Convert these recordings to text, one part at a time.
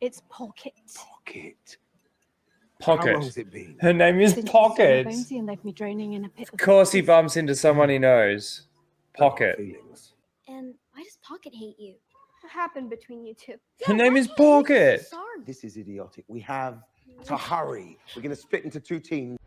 It's Pocket. Pocket. Pocket. How long's it been? Her name is Since Pocket. Bonesy and left me drowning in a pit Of course he bumps into someone he knows. No Pocket. feelings. And why does Pocket hate you? What happened between you two? Her name is Pocket. This is idiotic. We have to hurry. We're going to split into two teams.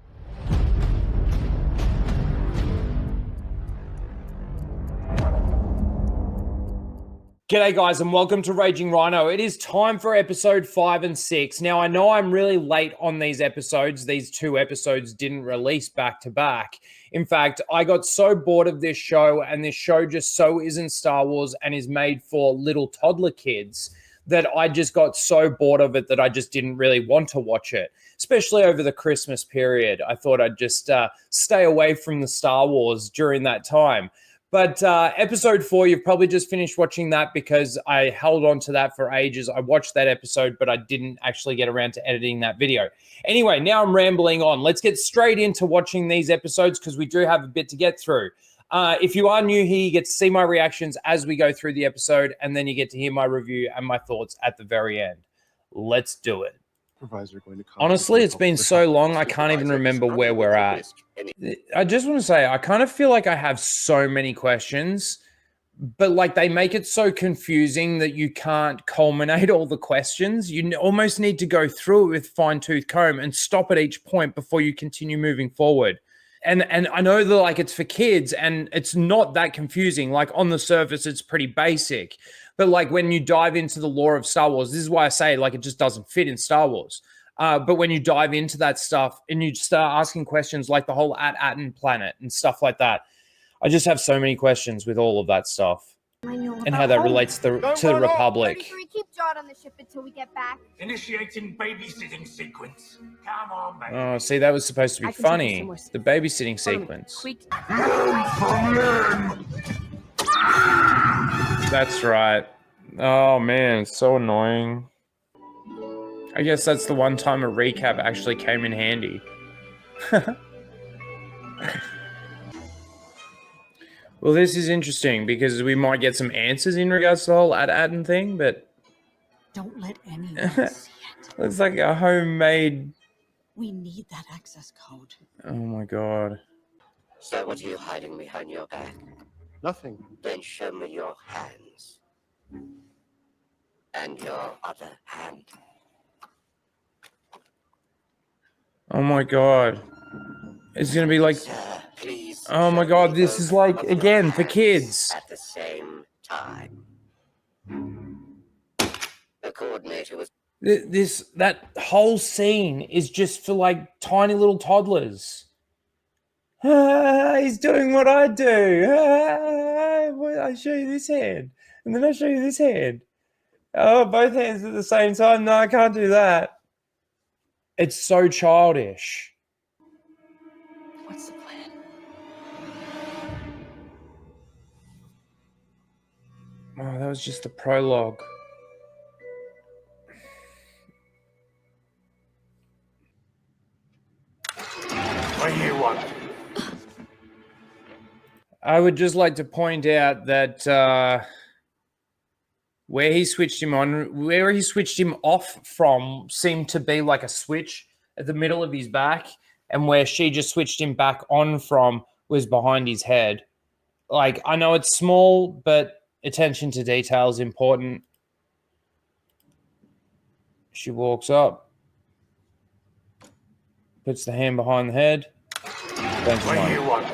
G'day guys and welcome to Raging Rhino. It is time for episode 5 and 6. Now I know I'm really late on these episodes. These two episodes didn't release back to back. In fact, I got so bored of this show, and this show just so isn't Star Wars and is made for little toddler kids, that I just got so bored of it that I just didn't really want to watch it, especially over the Christmas period. I thought I'd just stay away from the Star Wars during that time. But episode 4, you've probably just finished watching that because I held on to that for ages. I watched that episode, but I didn't actually get around to editing that video. Anyway, now I'm rambling on. Let's get straight into watching these episodes because we do have a bit to get through. If you are new here, you get to see my reactions as we go through the episode, and then you get to hear my review and my thoughts at the very end. Let's do it. Honestly, it's been so long, I can't even remember where we're at. I just want to say, I kind of feel like I have so many questions, but like they make it so confusing that you can't culminate all the questions. You almost need to go through it with fine-tooth comb and stop at each point before you continue moving forward. And I know that like it's for kids and it's not that confusing. Like on the surface, it's pretty basic. But like when you dive into the lore of Star Wars, this is why I say like it just doesn't fit in Star Wars. But when you dive into that stuff and you start asking questions like the whole At-Aten planet and stuff like that, I just have so many questions with all of that stuff and how that relates to the Republic. Keep Jot on the ship until we get back. Initiating babysitting sequence. Come on, baby. Oh, see, that was supposed to be funny. The babysitting sequence. That's right. Oh man, it's so annoying. I guess that's the one time a recap actually came in handy. Well, this is interesting because we might get some answers in regards to the whole At-Aten thing, but don't let anyone see it. It's like a homemade. We need that access code. Oh my god. So what are you hiding behind your back? Nothing. Then show me your hands. And your other hand. Oh my god. It's gonna be like. Sir, please. Oh my god, this is like, again, for kids. At the same time. The coordinator was. That whole scene is just for like tiny little toddlers. He's doing what I do. I show you this hand, and then I show you this hand. Oh, both hands at the same time. No, I can't do that. It's so childish. What's the plan? Oh, that was just the prologue. What do you want? I would just like to point out that where he switched him off from seemed to be like a switch at the middle of his back, and where she just switched him back on from was behind his head. Like, I know it's small, but attention to detail is important. She walks up, puts the hand behind the head. What do you want?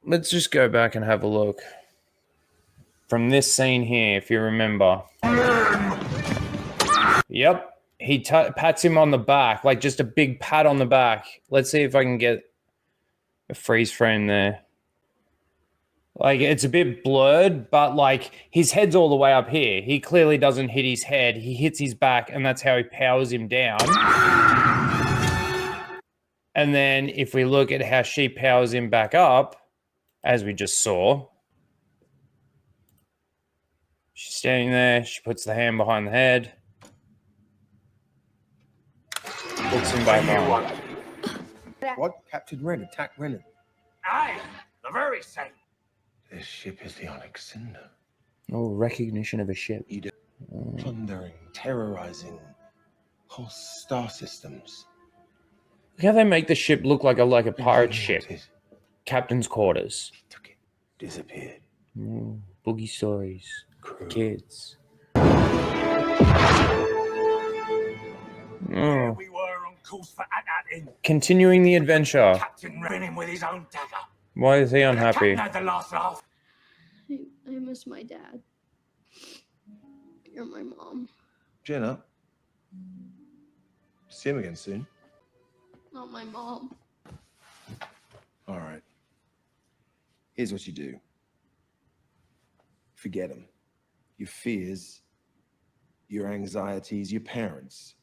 Let's just go back and have a look. From this scene here, if you remember. Yep. He pats him on the back, like just a big pat on the back. Let's see if I can get a freeze frame there. Like, it's a bit blurred, but like his head's all the way up here. He clearly doesn't hit his head. He hits his back, and that's how he powers him down. And then if we look at how she powers him back up, as we just saw, she's standing there. She puts the hand behind the head. Puts him back on. What? Captain Ren attacked Renan. Aye, the very same. This ship is the Onyx Cinder. Oh, recognition of a ship. plundering, terrorizing whole star systems. Look how they make the ship look like a pirate He ship. wanted, Captain's quarters. he took it, disappeared. Boogie stories. Crew. Kids. Here Oh. we were on course for At-Atting. Continuing the adventure. Captain ran him with his own dagger. Why is he The unhappy? captain had the last laugh. I miss my dad. You're my mom, Jenna, see him again soon. not my mom. All right. Here's what you do. Forget them. Your fears, your anxieties, your parents.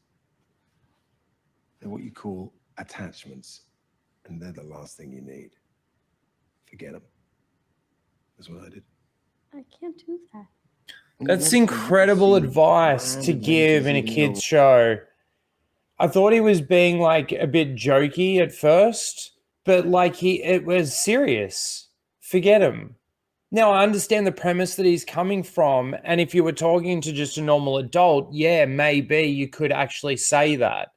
They're what you call attachments. And they're the last thing you need. Forget them. That's what I did. I can't do that. That's incredible advice to give in a kids show. I thought he was being like a bit jokey at first, but like it was serious. Forget him. Now I understand the premise that he's coming from, and if you were talking to just a normal adult, yeah, maybe you could actually say that,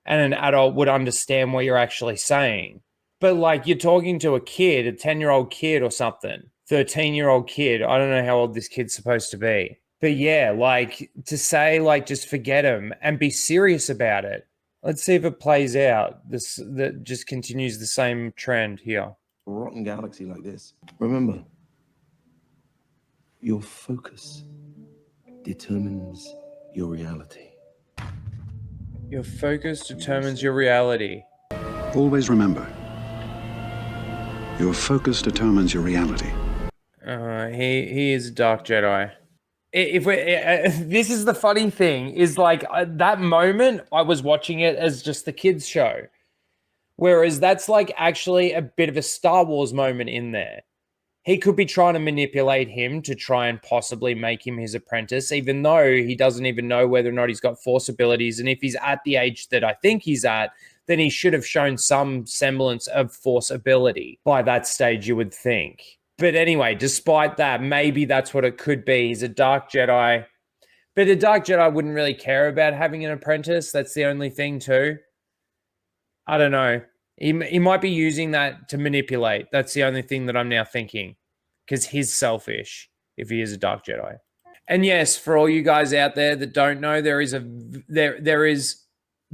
and an adult would understand what you're actually saying. But like you're talking to a kid, a 10-year-old kid or something, 13-year-old kid. I don't know how old this kid's supposed to be. But yeah, like to say like just forget him and be serious about it. Let's see if it plays out. That just continues the same trend here. A rotten galaxy like this. Remember, your focus determines your reality. Your focus determines your reality. Always remember, your focus determines your reality. He is a Dark Jedi. This is the funny thing is like that moment I was watching it as just the kids show, whereas that's like actually a bit of a Star Wars moment in there. He could be trying to manipulate him to try and possibly make him his apprentice, even though he doesn't even know whether or not he's got Force abilities. And if he's at the age that I think he's at, then he should have shown some semblance of Force ability by that stage, you would think. But anyway, despite that, maybe that's what it could be. He's a Dark Jedi. But a Dark Jedi wouldn't really care about having an apprentice. That's the only thing too. I don't know. He might be using that to manipulate. That's the only thing that I'm now thinking. Because he's selfish if he is a Dark Jedi. And yes, for all you guys out there that don't know, there is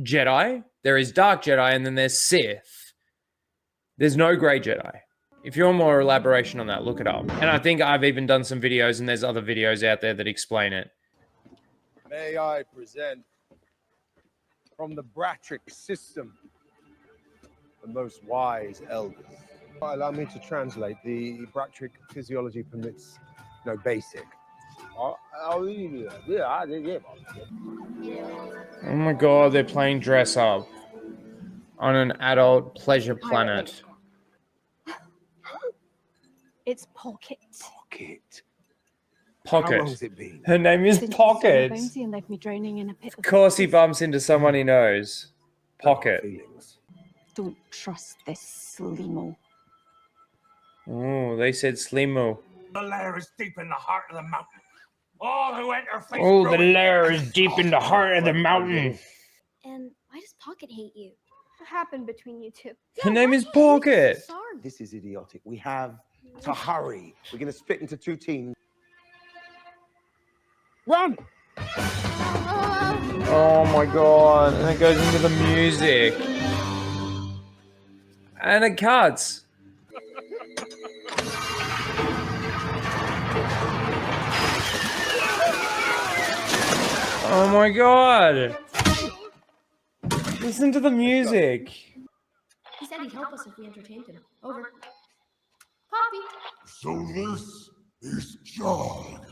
Jedi, there is Dark Jedi, and then there's Sith. There's no Grey Jedi. If you want more elaboration on that, look it up. And I think I've even done some videos, and there's other videos out there that explain it. May I present from the Bratric system, the most wise elders. Allow me to translate. The Bratric physiology permits no basic. Oh my god, they're playing dress up on an adult pleasure planet. It's Pocket. Pocket. How Pocket. long's it been? Her name is Since Pocket. Bonesy and left me drowning in a pit Of course he bumps into someone he knows. Pocket. Feelings. Don't trust this Slimo. Oh, they said Slimo. The lair is deep in the heart of the mountain. All who enter face Oh, the ruin. lair is deep in the heart of the mountain. And why does Pocket hate you? What happened between you two? Her name why is do you hate Pocket. Sarg? This is idiotic. We have to hurry. We're going to split into two teams. Run! Oh my god. And it goes into the music. And it cuts. Oh my god. Listen to the music. He said he'd help us if we entertained him. Over. Poppy. So this is Jog.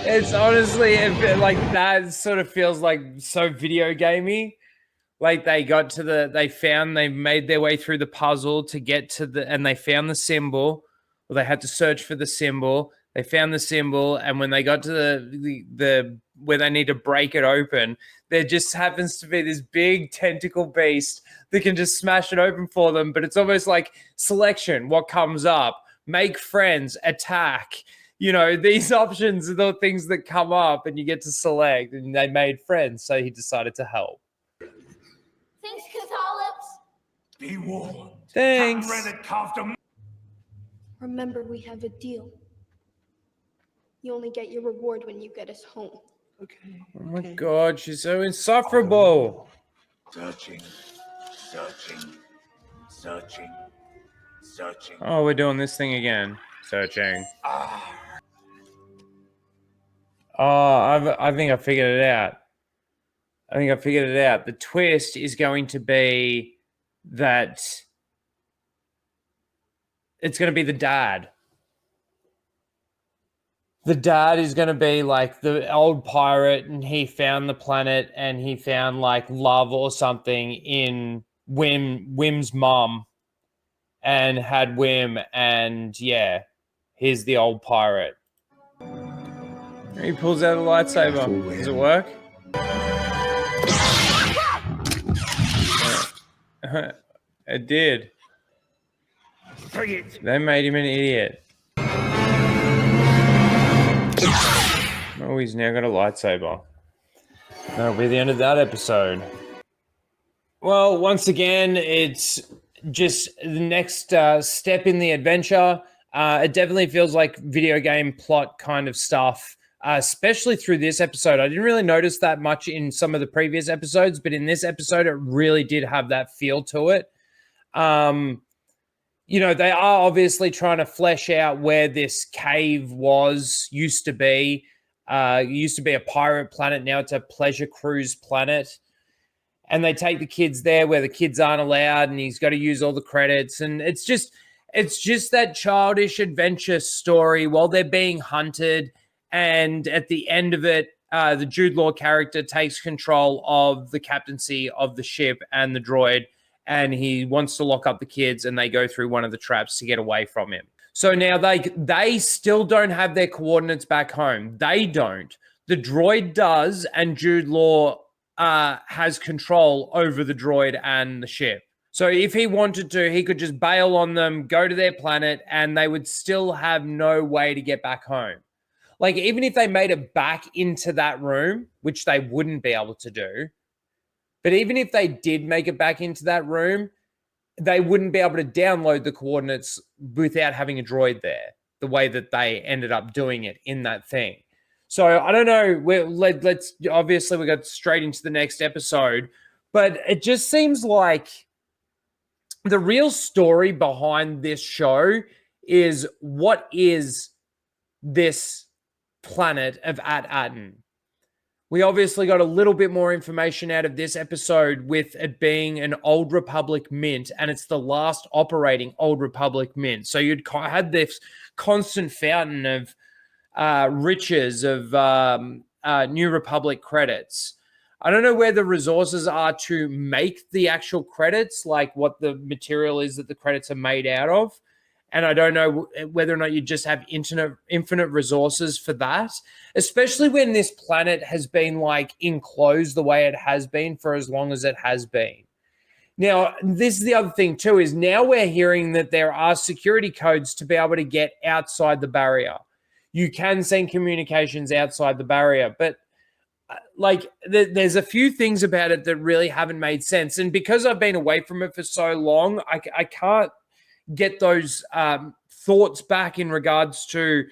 It's honestly a bit like that sort of feels like so video gamey. Like they made their way through the puzzle to get to and they found the symbol, or they had to search for the symbol. They found the symbol, and when they got to the where they need to break it open, there just happens to be this big tentacle beast that can just smash it open for them. But it's almost like selection. What comes up? Make friends, attack. You know, these options are the things that come up, and you get to select. And they made friends, so he decided to help. Thanks, Catholics. Be warned. Thanks. Captain Rennet carved a Remember, we have a deal. You only get your reward when you get us home. Oh my God, she's so insufferable. searching, searching, searching, searching. Oh, we're doing this thing again. Searching. Oh, I think I figured it out. The twist is going to be that it's going to be the dad. The dad is going to be like the old pirate, and he found the planet, and he found like love or something in Wim's mum, and had Wim, and yeah, he's the old pirate. He pulls out a lightsaber. Does it work? It did. Bring it. They made him an idiot. Oh, he's now got a lightsaber. That'll be the end of that episode. Well, once again, it's just the next step in the adventure. It definitely feels like video game plot kind of stuff, especially through this episode. I didn't really notice that much in some of the previous episodes, but in this episode, it really did have that feel to it. You know, they are obviously trying to flesh out where this cave used to be. It used to be a pirate planet. Now it's a pleasure cruise planet. And they take the kids there where the kids aren't allowed, and he's got to use all the credits. And it's just that childish adventure story while they're being hunted. And at the end of it, the Jude Law character takes control of the captaincy of the ship and the droid, and he wants to lock up the kids, and they go through one of the traps to get away from him. So now they still don't have their coordinates back home. They don't. The droid does, and Jude Law has control over the droid and the ship. So if he wanted to, he could just bail on them, go to their planet, and they would still have no way to get back home. Like, even if they made it back into that room, which they wouldn't be able to do, but even if they did make it back into that room, they wouldn't be able to download the coordinates without having a droid there, the way that they ended up doing it in that thing. So I don't know. Let's obviously we got straight into the next episode, but it just seems like the real story behind this show is, what is this planet of At-Aten? We obviously got a little bit more information out of this episode with it being an Old Republic mint, and it's the last operating Old Republic mint. So you'd had this constant fountain of riches of New Republic credits. I don't know where the resources are to make the actual credits, like what the material is that the credits are made out of. And I don't know whether or not you just have infinite resources for that, especially when this planet has been like enclosed the way it has been for as long as it has been. Now, this is the other thing too, is now we're hearing that there are security codes to be able to get outside the barrier. You can send communications outside the barrier, but like there's a few things about it that really haven't made sense. And because I've been away from it for so long, I can't get those thoughts back in regards to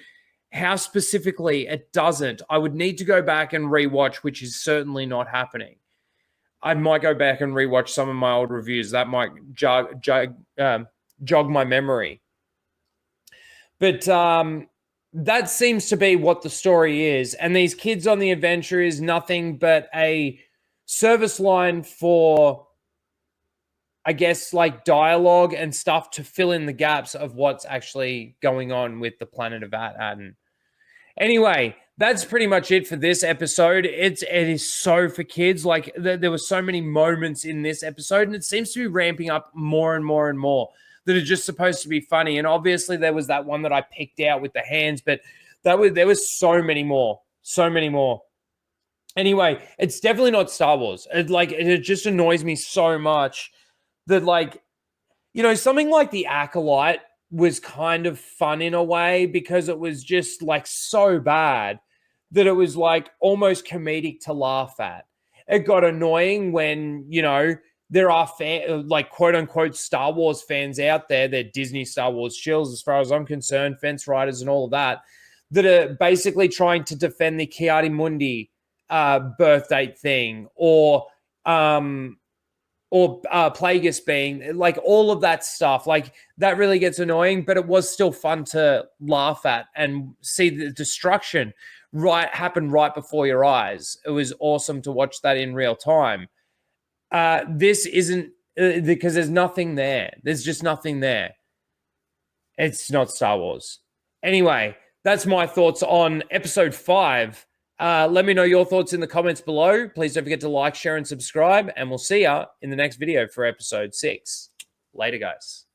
how specifically it doesn't. I would need to go back and rewatch, which is certainly not happening. I might go back and rewatch some of my old reviews. That might jog my memory. But that seems to be what the story is. And these kids on the adventure is nothing but a service line for, I guess, like dialogue and stuff to fill in the gaps of what's actually going on with the planet of At-Aten. Anyway, that's pretty much it for this episode. It is so for kids. Like there were so many moments in this episode, and it seems to be ramping up more and more and more that are just supposed to be funny. And obviously there was that one that I picked out with the hands, but There was so many more. Anyway, it's definitely not Star Wars. It just annoys me so much that, like, you know, something like The Acolyte was kind of fun in a way because it was just like so bad that it was like almost comedic to laugh at. It got annoying when, you know, there are like quote unquote Star Wars fans out there, they're Disney Star Wars chills as far as I'm concerned, fence riders and all of that, that are basically trying to defend the Kiadi Mundi birth date thing, or Plagueis being, like, all of that stuff. Like, that really gets annoying, but it was still fun to laugh at and see the destruction happen right before your eyes. It was awesome to watch that in real time. This isn't, because there's nothing there. There's just nothing there. It's not Star Wars. Anyway, that's my thoughts on episode 5. Let me know your thoughts in the comments below. Please don't forget to like, share, and subscribe, and we'll see ya in the next video for episode 6. Later, guys.